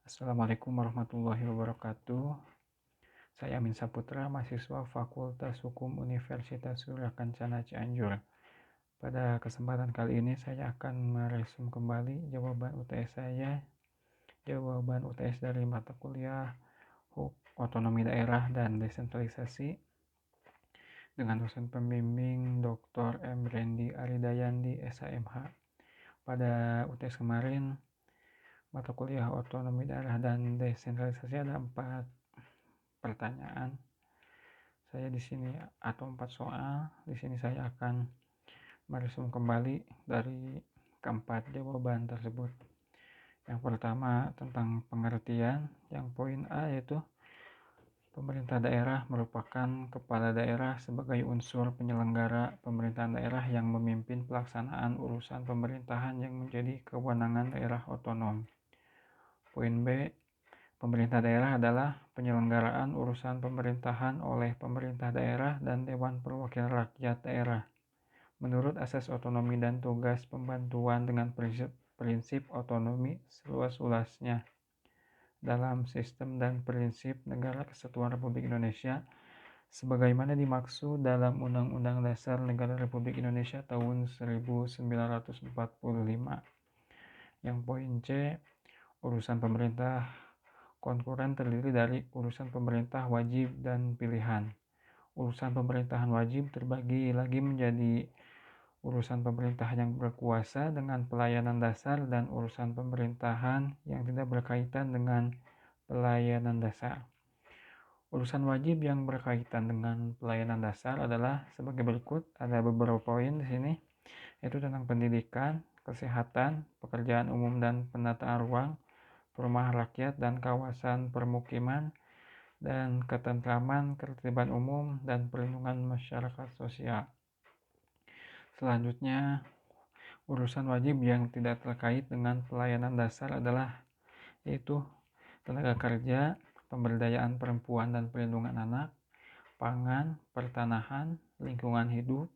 Assalamualaikum warahmatullahi wabarakatuh. Saya Amin Saputra, mahasiswa Fakultas Hukum Universitas Surya Kencana Cianjur. Pada kesempatan kali ini saya akan meresum kembali jawaban UTS saya. Jawaban UTS dari mata kuliah Otonomi Daerah dan Desentralisasi dengan dosen pembimbing Dr. M. Rendi Aridayandi, SHMH. Pada UTS kemarin, mata kuliah Otonomi Daerah dan Desentralisasi ada 4 pertanyaan. Saya di sini atau 4 soal. Di sini saya akan meresum kembali dari keempat jawaban tersebut. Yang pertama tentang pengertian. Yang poin A yaitu pemerintah daerah merupakan kepala daerah sebagai unsur penyelenggara pemerintahan daerah yang memimpin pelaksanaan urusan pemerintahan yang menjadi kewenangan daerah otonom. Poin B, pemerintah daerah adalah penyelenggaraan urusan pemerintahan oleh pemerintah daerah dan Dewan Perwakilan Rakyat Daerah menurut asas otonomi dan tugas pembantuan dengan prinsip otonomi seluas-luasnya dalam sistem dan prinsip Negara Kesatuan Republik Indonesia sebagaimana dimaksud dalam Undang-Undang Dasar Negara Republik Indonesia tahun 1945. Yang poin C, urusan pemerintah konkuren terdiri dari urusan pemerintah wajib dan pilihan. Urusan pemerintahan wajib terbagi lagi menjadi urusan pemerintahan yang berkuasa dengan pelayanan dasar dan urusan pemerintahan yang tidak berkaitan dengan pelayanan dasar. Urusan wajib yang berkaitan dengan pelayanan dasar adalah sebagai berikut. Ada beberapa poin di sini, yaitu tentang pendidikan, kesehatan, pekerjaan umum dan penataan ruang, perumahan rakyat dan kawasan permukiman, dan ketentraman, ketertiban umum, dan perlindungan masyarakat sosial. Selanjutnya, urusan wajib yang tidak terkait dengan pelayanan dasar adalah yaitu tenaga kerja, pemberdayaan perempuan dan perlindungan anak, pangan, pertanahan, lingkungan hidup,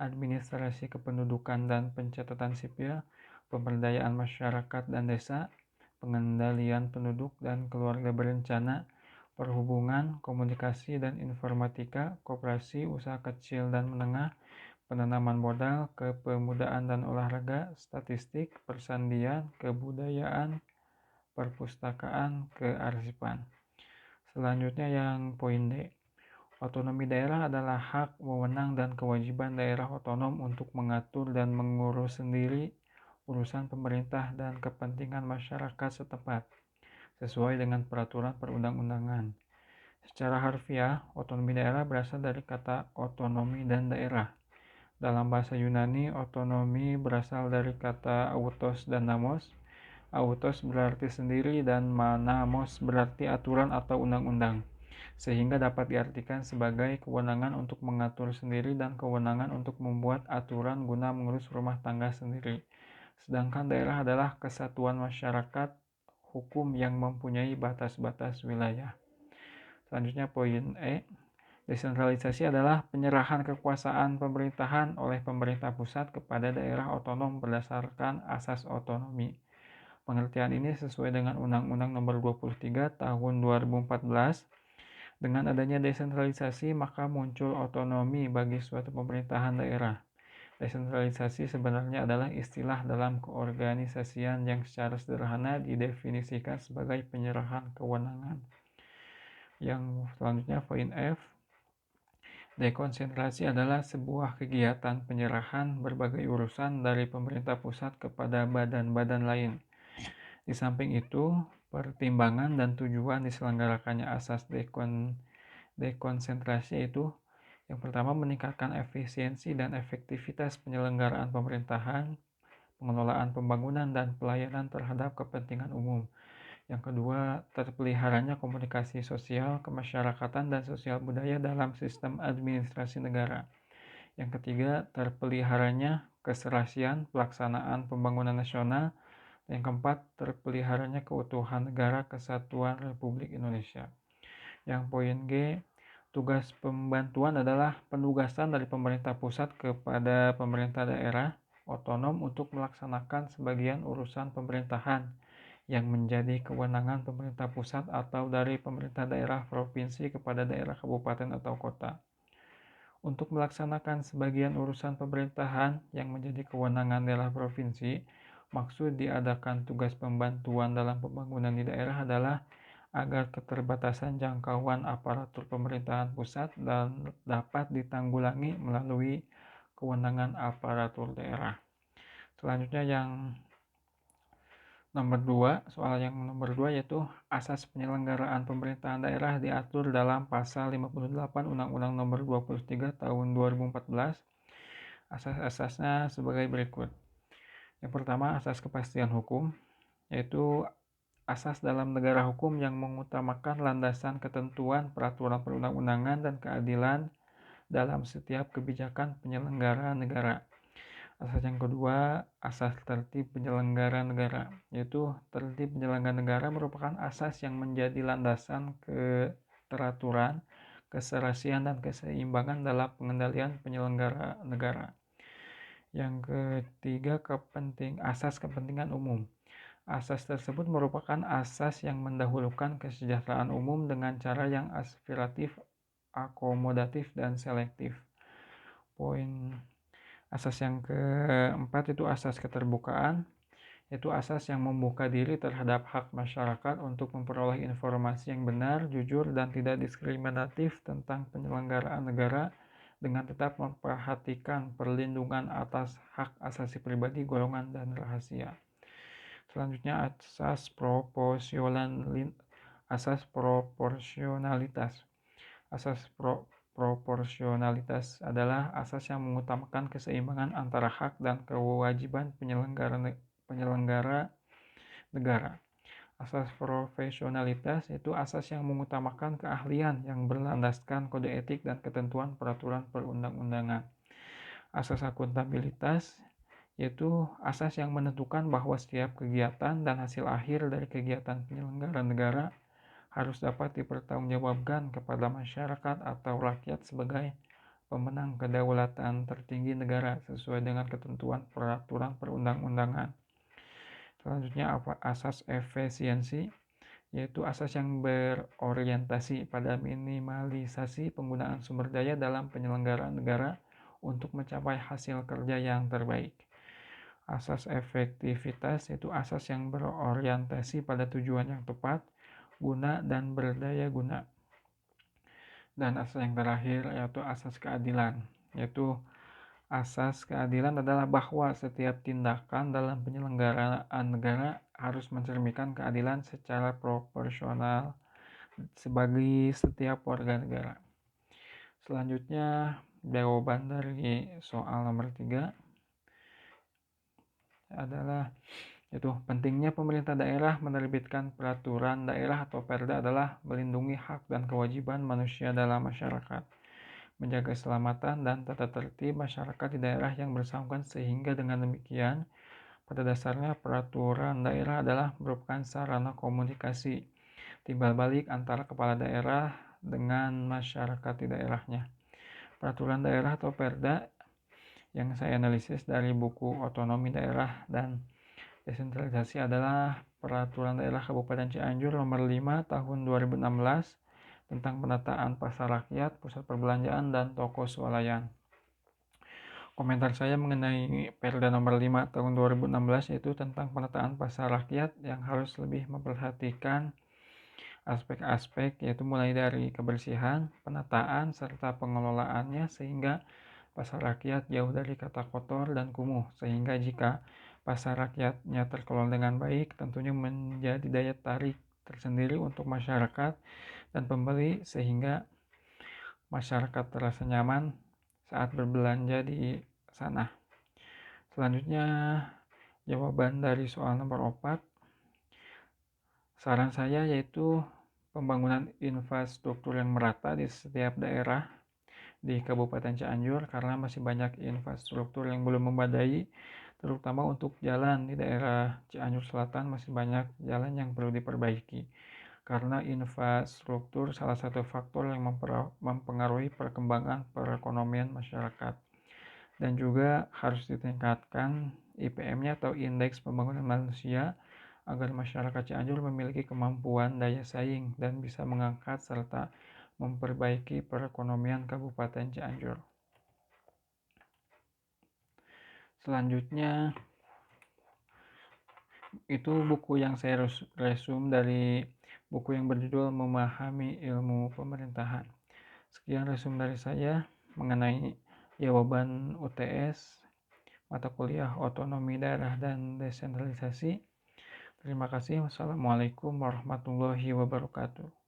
administrasi kependudukan dan pencatatan sipil, pemberdayaan masyarakat dan desa, pengendalian penduduk dan keluarga berencana, perhubungan, komunikasi dan informatika, koperasi, usaha kecil dan menengah, penanaman modal, kepemudaan dan olahraga, statistik, persandian, kebudayaan, perpustakaan, kearsipan. Selanjutnya yang poin D. Otonomi daerah adalah hak, wewenang, dan kewajiban daerah otonom untuk mengatur dan mengurus sendiri urusan pemerintah dan kepentingan masyarakat setempat, sesuai dengan peraturan perundang-undangan. Secara harfiah, otonomi daerah berasal dari kata otonomi dan daerah. Dalam bahasa Yunani, otonomi berasal dari kata autos dan namos. Autos berarti sendiri dan namos berarti aturan atau undang-undang, sehingga dapat diartikan sebagai kewenangan untuk mengatur sendiri dan kewenangan untuk membuat aturan guna mengurus rumah tangga sendiri. Sedangkan daerah adalah kesatuan masyarakat hukum yang mempunyai batas-batas wilayah. Selanjutnya poin E. Desentralisasi adalah penyerahan kekuasaan pemerintahan oleh pemerintah pusat kepada daerah otonom berdasarkan asas otonomi. Pengertian ini sesuai dengan Undang-Undang Nomor 23 Tahun 2014. Dengan adanya desentralisasi, maka muncul otonomi bagi suatu pemerintahan daerah. Desentralisasi sebenarnya adalah istilah dalam keorganisasian yang secara sederhana didefinisikan sebagai penyerahan kewenangan. Yang selanjutnya poin F. Dekonsentrasi adalah sebuah kegiatan penyerahan berbagai urusan dari pemerintah pusat kepada badan-badan lain. Di samping itu, pertimbangan dan tujuan diselenggarakannya asas dekonsentrasi itu yang pertama meningkatkan efisiensi dan efektivitas penyelenggaraan pemerintahan, pengelolaan pembangunan dan pelayanan terhadap kepentingan umum. Yang kedua, terpeliharanya komunikasi sosial, kemasyarakatan, dan sosial budaya dalam sistem administrasi negara. Yang ketiga, terpeliharanya keserasian pelaksanaan pembangunan nasional. Yang keempat, terpeliharanya keutuhan negara kesatuan Republik Indonesia. Yang poin G, tugas pembantuan adalah penugasan dari pemerintah pusat kepada pemerintah daerah otonom untuk melaksanakan sebagian urusan pemerintahan yang menjadi kewenangan pemerintah pusat atau dari pemerintah daerah provinsi kepada daerah kabupaten atau kota. Untuk melaksanakan sebagian urusan pemerintahan yang menjadi kewenangan daerah provinsi, maksud diadakan tugas pembantuan dalam pembangunan di daerah adalah agar keterbatasan jangkauan aparatur pemerintahan pusat dan dapat ditanggulangi melalui kewenangan aparatur daerah. Selanjutnya soal yang nomor 2 yaitu asas penyelenggaraan pemerintahan daerah diatur dalam pasal 58 Undang-Undang Nomor 23 Tahun 2014. Asas-asasnya sebagai berikut. Yang pertama, asas kepastian hukum, yaitu asas dalam negara hukum yang mengutamakan landasan ketentuan peraturan perundang-undangan dan keadilan dalam setiap kebijakan penyelenggaraan negara. Asas yang kedua, asas tertib penyelenggara negara, yaitu tertib penyelenggara negara merupakan asas yang menjadi landasan keteraturan, keserasian, dan keseimbangan dalam pengendalian penyelenggara negara. Yang ketiga, asas kepentingan umum. Asas tersebut merupakan asas yang mendahulukan kesejahteraan umum dengan cara yang aspiratif, akomodatif, dan selektif. Asas yang keempat itu asas keterbukaan, yaitu asas yang membuka diri terhadap hak masyarakat untuk memperoleh informasi yang benar, jujur, dan tidak diskriminatif tentang penyelenggaraan negara dengan tetap memperhatikan perlindungan atas hak asasi pribadi, golongan, dan rahasia. Selanjutnya asas proporsionalitas. Asas proporsionalitas adalah asas yang mengutamakan keseimbangan antara hak dan kewajiban penyelenggara negara. Asas profesionalitas itu asas yang mengutamakan keahlian yang berlandaskan kode etik dan ketentuan peraturan perundang-undangan. Asas akuntabilitas yaitu asas yang menentukan bahwa setiap kegiatan dan hasil akhir dari kegiatan penyelenggara negara harus dapat dipertanggungjawabkan kepada masyarakat atau rakyat sebagai pemenang kedaulatan tertinggi negara sesuai dengan ketentuan peraturan perundang-undangan. Selanjutnya asas efisiensi, yaitu asas yang berorientasi pada minimalisasi penggunaan sumber daya dalam penyelenggaraan negara untuk mencapai hasil kerja yang terbaik. Asas efektivitas yaitu asas yang berorientasi pada tujuan yang tepat, guna, dan berdaya guna. Dan asas yang terakhir yaitu asas keadilan, yaitu asas keadilan adalah bahwa setiap tindakan dalam penyelenggaraan negara harus mencerminkan keadilan secara proporsional bagi setiap warga negara. Selanjutnya jawaban dari soal nomor 3 adalah itu pentingnya pemerintah daerah menerbitkan peraturan daerah atau perda adalah melindungi hak dan kewajiban manusia dalam masyarakat, menjaga keselamatan dan tata tertib masyarakat di daerah yang bersangkutan, sehingga dengan demikian pada dasarnya peraturan daerah adalah merupakan sarana komunikasi timbal balik antara kepala daerah dengan masyarakat di daerahnya. Peraturan daerah atau perda yang saya analisis dari buku Otonomi Daerah dan Desentralisasi adalah Peraturan Daerah Kabupaten Cianjur Nomor 5 Tahun 2016 tentang penataan pasar rakyat, pusat perbelanjaan, dan toko swalayan. Komentar saya mengenai Perda Nomor 5 Tahun 2016 yaitu tentang penataan pasar rakyat yang harus lebih memperhatikan aspek-aspek, yaitu mulai dari kebersihan, penataan, serta pengelolaannya sehingga pasar rakyat jauh dari kata kotor dan kumuh, sehingga jika pasar rakyatnya terkelola dengan baik tentunya menjadi daya tarik tersendiri untuk masyarakat dan pembeli, sehingga masyarakat terasa nyaman saat berbelanja di sana. Selanjutnya jawaban dari soal nomor 4. Saran saya yaitu pembangunan infrastruktur yang merata di setiap daerah di Kabupaten Cianjur, karena masih banyak infrastruktur yang belum memadai, terutama untuk jalan di daerah Cianjur Selatan masih banyak jalan yang perlu diperbaiki. Karena infrastruktur salah satu faktor yang mempengaruhi perkembangan perekonomian masyarakat. Dan juga harus ditingkatkan IPM-nya atau Indeks Pembangunan Manusia agar masyarakat Cianjur memiliki kemampuan daya saing dan bisa mengangkat serta memperbaiki perekonomian Kabupaten Cianjur. Selanjutnya, itu buku yang saya resum dari buku yang berjudul Memahami Ilmu Pemerintahan. Sekian resum dari saya mengenai jawaban UTS mata kuliah Otonomi Daerah dan Desentralisasi. Terima kasih. Wassalamualaikum warahmatullahi wabarakatuh.